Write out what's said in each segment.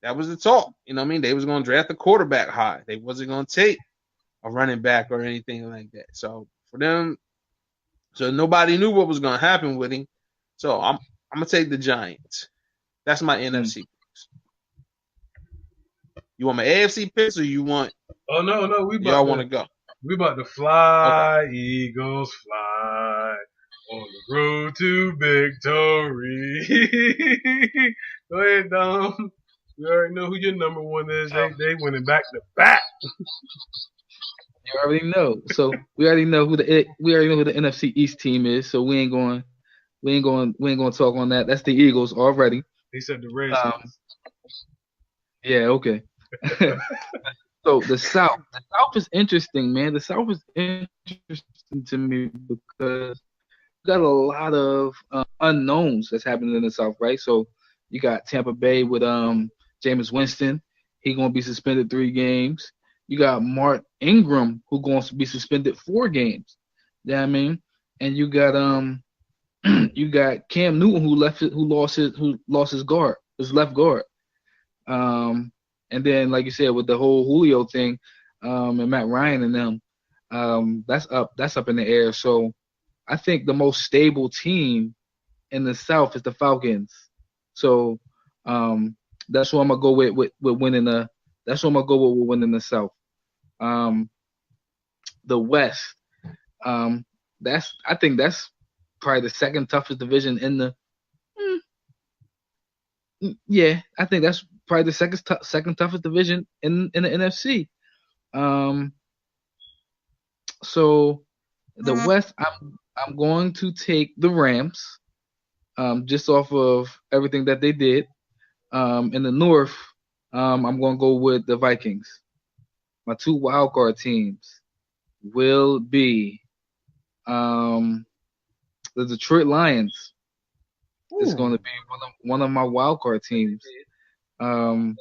That was the talk. You know what I mean? They was going to draft a quarterback high. They wasn't going to take a running back or anything like that. So for them, so nobody knew what was going to happen with him. So I'm gonna take the Giants. That's my NFC picks. You want my AFC picks or you want Oh no, y'all want to go? we about to Okay. fly, Eagles fly on the road to victory. Go ahead, Dom. We already know who your number one is. They winning back to back. You already know. So we already know who the NFC East team is. So we ain't going to talk on that. That's the Eagles already. He said the Um, Redskins. yeah, okay. So the South is interesting, man. The South is interesting to me because you got a lot of unknowns that's happening in the South, right? So you got Tampa Bay with Jameis Winston. He gonna be suspended 3 games. You got Mark Ingram who going to be suspended 4 games. You know what I mean? And you got you got Cam Newton who lost his guard, his left guard. Um, and then, like you said, with the whole Julio thing, and Matt Ryan and them, that's up in the air. So I think the most stable team in the South is the Falcons. So that's what I'm gonna go with winning the. That's what I'm gonna go with winning the South. Um, the West, that's I think that's probably the second toughest division in the. mm, Yeah, I think that's probably the second toughest division in the NFC. Um, so the West, I'm going to take the Rams, just off of everything that they did. In the North, I'm going to go with the Vikings. My two wild card teams will be um, the Detroit Lions. Is going to be one of my wild card teams. Um,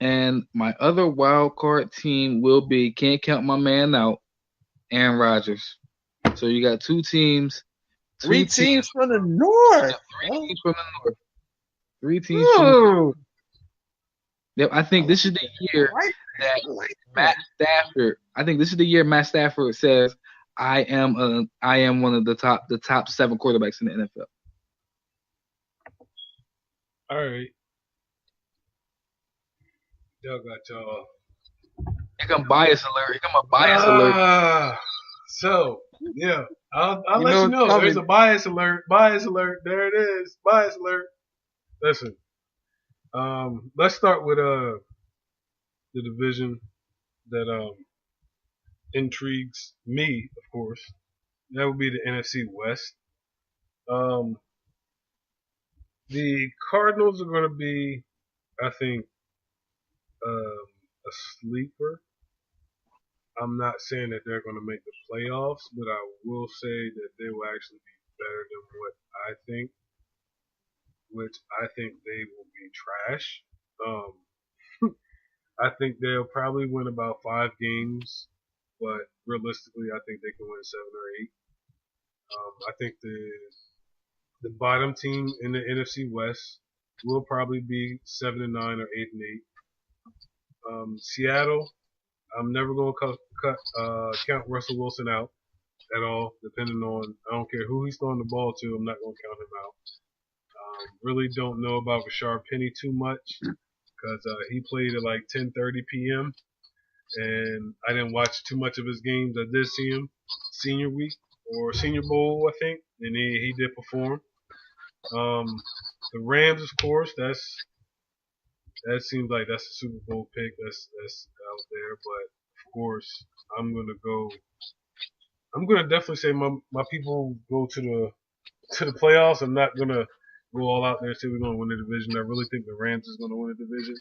and my other wild card team will be can't count my man out, Aaron Rodgers. So you got Three two teams, teams from the North. three teams from the North, three teams from the North. Oh, Yep, I think this is the I year like that that. I like Matt that. Stafford. I think this is the year Matt Stafford says, I am one of the top 7 quarterbacks in the NFL." All right, y'all got y'all. Here come bias alert. Here come a bias alert. Ah, so yeah, I'll You let know you it's know. There's coming. a bias alert. Bias alert. There it is. Bias alert. Listen, let's start with the division that intrigues me, of course. That would be the NFC West. Um, the Cardinals are going to be, I think, a sleeper. I'm not saying that they're going to make the playoffs, but I will say that they will actually be better than what I think, which I think they will be trash. Um, I think they'll probably win about 5 games, but realistically, I think they can win 7 or 8. I think the bottom team in the NFC West will probably be 7 and 9 or 8 and 8. Seattle, I'm never going to count Russell Wilson out at all. Depending on, I don't care who he's throwing the ball to, I'm not going to count him out. Really don't know about Rashard Penny too much because he played at like 10:30 p.m. and I didn't watch too much of his games. I did see him senior week or Senior Bowl, I think, and he did perform. Um, the Rams, of course, that seems like that's a Super Bowl pick. That's out there, but of course, I'm gonna go. I'm gonna definitely say my people go to the playoffs. I'm not gonna go all out there and say we're gonna win the division. I really think the Rams is gonna win the division.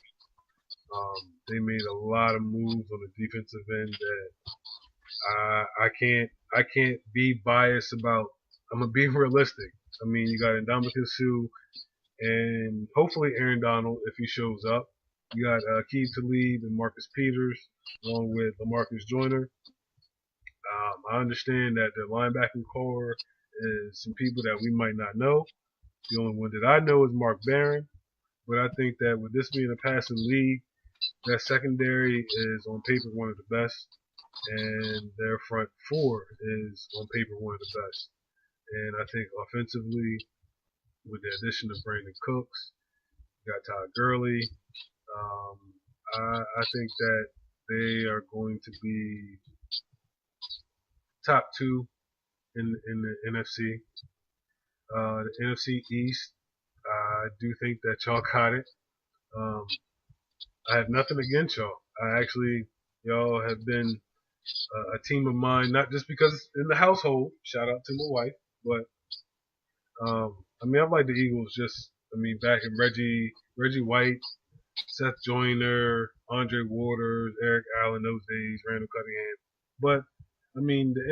They made a lot of moves on the defensive end that I can't be biased about. I'm gonna be realistic. I mean, you got Ndamukong Suh and hopefully Aaron Donald if he shows up. You got Keith Talib and Marcus Peters along with Lamarcus Joyner. I understand that the linebacking core is some people that we might not know. The only one that I know is Mark Barron. But I think that with this being a passing league, that secondary is on paper one of the best, and their front four is on paper one of the best. And I think offensively, with the addition of Brandon Cooks, you got Todd Gurley. Um, I think that they are going to be top two in the NFC. The NFC East, I do think that y'all got it. Um, I have nothing against y'all. Y'all have been a team of mine, not just because it's in the household. Shout out to my wife, but I've liked the Eagles. Back in Reggie White, Seth Joyner, Andre Waters, Eric Allen, those days, Randall Cunningham. But the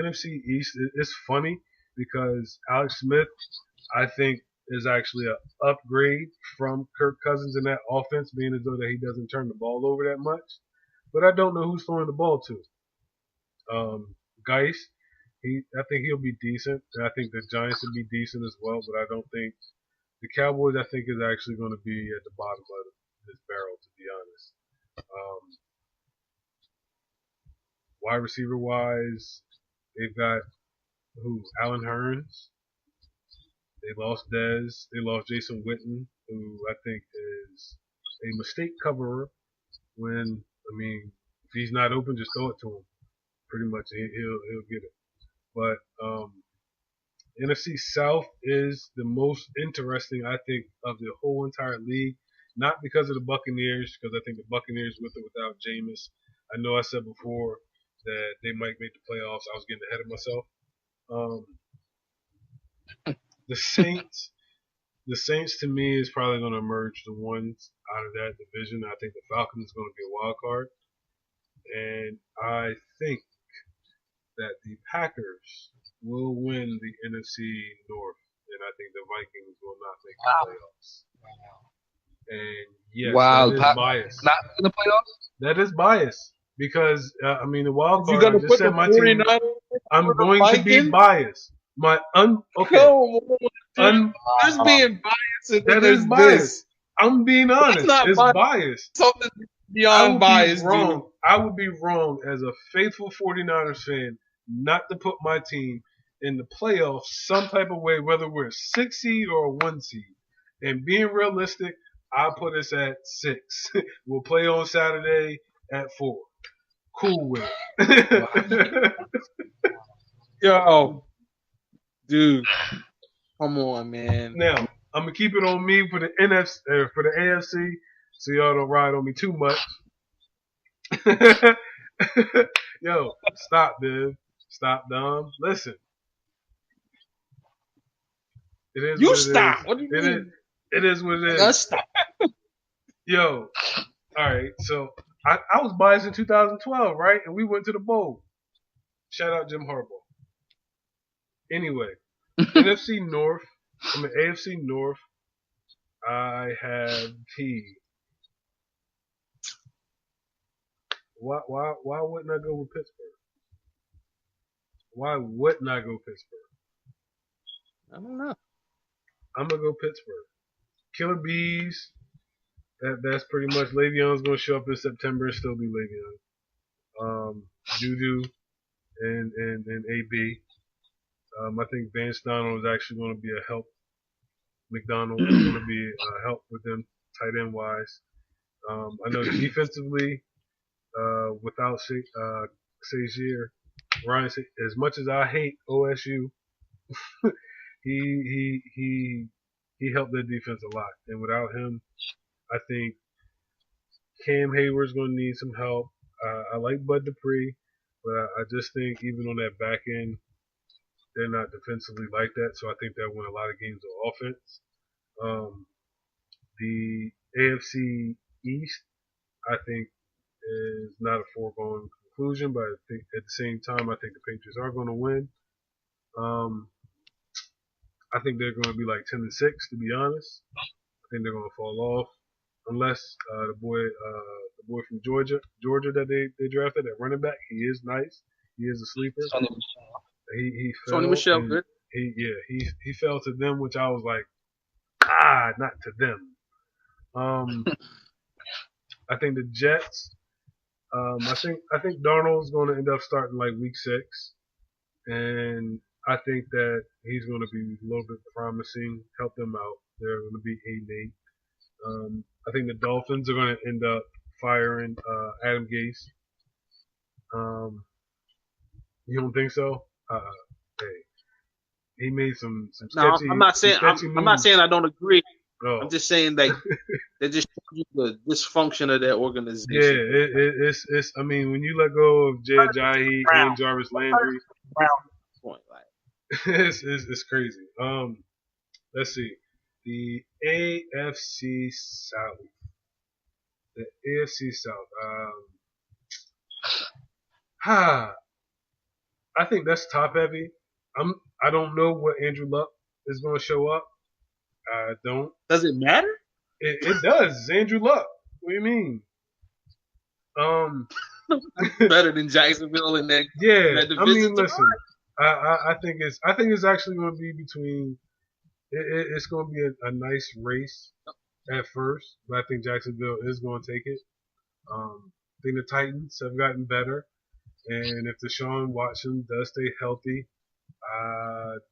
NFC East is funny because Alex Smith, I think, is actually an upgrade from Kirk Cousins in that offense, being as though that he doesn't turn the ball over that much. But I don't know who's throwing the ball to. Geis, I think he'll be decent, and I think the Giants will be decent as well. But I don't think the Cowboys, I think, is actually going to be at the bottom of this barrel, to be honest. Wide receiver wise, they've got Allen Hurns. They lost Dez. They lost Jason Witten, who I think is a mistake coverer. If he's not open, just throw it to him. Pretty much, he'll get it. But NFC South is the most interesting, I think, of the whole entire league. Not because of the Buccaneers, because I think the Buccaneers, with or without Jameis, I know I said before that they might make the playoffs. I was getting ahead of myself. The Saints to me is probably going to emerge the ones out of that division. I think the Falcons is going to be a wild card, and I think that the Packers will win the NFC North, and I think the Vikings will not make the playoffs. And yes, that is bias. Not in the playoffs? That is bias because the wild card. You're gonna put the 49ers. I'm going to be biased. Just being biased. That is bias. I'm being honest. It's biased. Something beyond bias. Wrong. I would be wrong as a faithful 49ers fan not to put my team in the playoffs some type of way, whether we're a 6 seed or a 1 seed. And being realistic, I put us at 6. We'll play on Saturday at 4. Cool with it. Yo, dude, come on, man. Now I'm gonna keep it on me for the for the AFC, so y'all don't ride on me too much. Yo, stop, dude. Stop, Dom. Listen. It is. You stop. What do you mean? It is what it is. Let's stop. Yo, all right. So I was biased in 2012, right? And we went to the bowl. Shout out Jim Harbaugh. Anyway, NFC North. AFC North. I have T. Why wouldn't I go with Pittsburgh? Why wouldn't I go Pittsburgh? I don't know. I'm gonna go Pittsburgh. Killer Bees. That's pretty much Le'Veon's gonna show up in September and still be Le'Veon. Juju and AB. I think Vance Donald is actually going to be a help. McDonald is going to be a help with them tight end wise. I know defensively, without Shazier, Ryan, as much as I hate OSU, he helped their defense a lot. And without him, I think Cam Hayward's going to need some help. I like Bud Dupree, but I just think even on that back end, they're not defensively like that. So I think they'll win a lot of games on offense. The AFC East, I think, is not a foregone conclusion, but I think at the same time, I think the Patriots are going to win. I think they're going to be like 10-6, to be honest. I think they're going to fall off unless the boy from Georgia that they drafted at running back, he is nice. He is a sleeper. He fell. Sony Michel, good. He fell to them, which I was like, not to them. I think the Jets. I think Darnold's going to end up starting like week 6, and I think that he's going to be a little bit promising, help them out. They're going to be 8-8. I think the Dolphins are going to end up firing Adam Gase. You don't think so? Hey, he made some sketchy. No, I'm not saying I'm not saying I don't agree. Oh. I'm just saying that they just show you the dysfunction of that organization. Yeah, it's. I mean, when you let go of Jay Ajayi and Jarvis Landry, it's crazy. Let's see, the AFC South. The AFC South. I think that's top heavy. I don't know what Andrew Luck is going to show up. I don't. Does it matter? It does. It's Andrew Luck. What do you mean? Better than Jacksonville in that. Yeah, in that division listen. I think it's actually going to be between. It's going to be a nice race at first, but I think Jacksonville is going to take it. I think the Titans have gotten better, and if Deshaun Watson does stay healthy,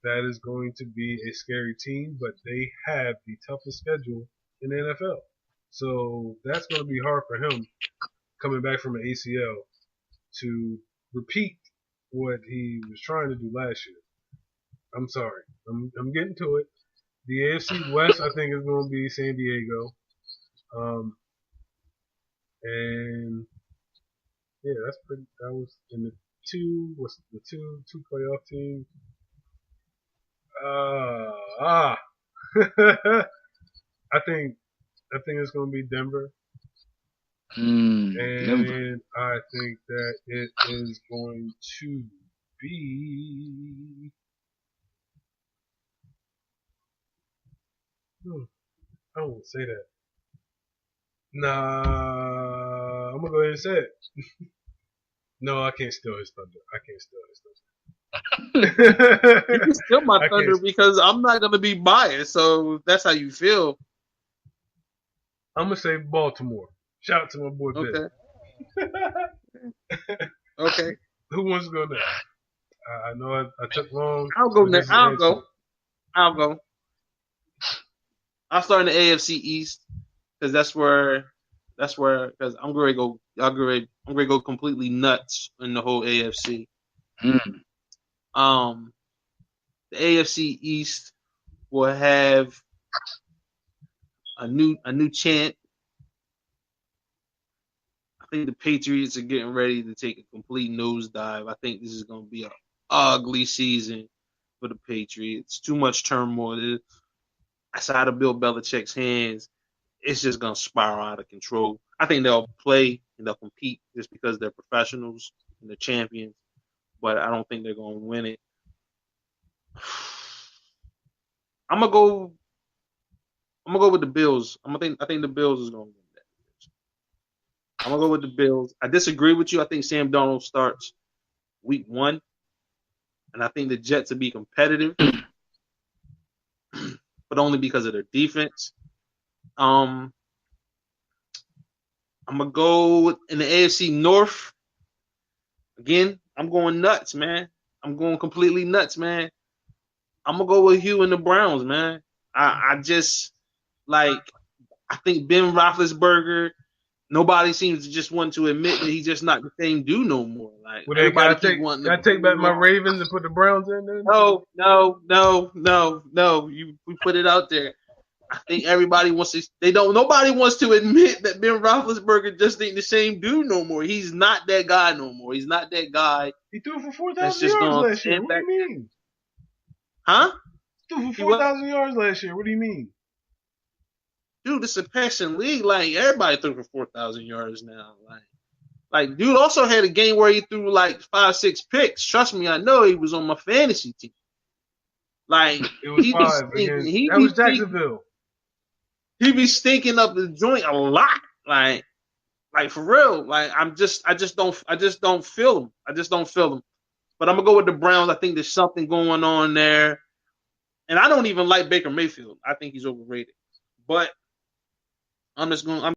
that is going to be a scary team. But they have the toughest schedule in the NFL, so that's going to be hard for him coming back from an ACL to repeat what he was trying to do last year. I'm sorry. I'm getting to it. The AFC West, I think, is going to be San Diego. And yeah, that's pretty. That was in the two. What's the two playoff teams? I think it's going to be Denver. And Denver. I think that it is going to be. I won't say that. Nah, I'm gonna go ahead and say it. No, I can't steal his thunder. You can steal my thunder because I'm not gonna be biased. So that's how you feel. I'm gonna say Baltimore. Shout out to my boy Ben. Okay. Okay. Who wants to go next? I know I took long. I'll go next. I'll go. I'll start in the AFC East because that's where because I'm going to go completely nuts in the whole AFC. The AFC East will have a new chant. I think the Patriots are getting ready to take a complete nosedive. I think this is going to be an ugly season for the Patriots. Too much turmoil. Outside of Bill Belichick's hands, it's just going to spiral out of control. I think they'll play and they'll compete just because they're professionals and they're champions, but I don't think they're going to win it. I'm gonna go with the Bills. I think the Bills is going to win that. I'm gonna go with the Bills. I disagree with you. I think Sam Darnold starts week 1, and I think the Jets will be competitive. But only because of their defense. I'm gonna go in the AFC North. Again, I'm going nuts, man. I'm going completely nuts, man. I'm gonna go with Hugh and the Browns, man. I just I think Ben Roethlisberger. Nobody seems to just want to admit that he's just not the same dude no more. Like, well, everybody can I take back my Ravens and put the Browns in there? No. We put it out there. I think everybody wants to. Nobody wants to admit that Ben Roethlisberger just ain't the same dude no more. He's not that guy no more. He's not that guy. He threw for 4,000 yards last year. What do you mean? Huh? He threw for 4,000 yards last year. What do you mean? Dude, it's a passing league. Like, everybody threw for 4,000 yards now. Like, dude also had a game where he threw like 5-6 picks. Trust me, I know he was on my fantasy team. Like, it was 5 against. That was Jacksonville. He be stinking up the joint a lot. Like for real. Like, I just don't feel him. I just don't feel him. But I'm gonna go with the Browns. I think there's something going on there. And I don't even like Baker Mayfield. I think he's overrated. But I'm just going.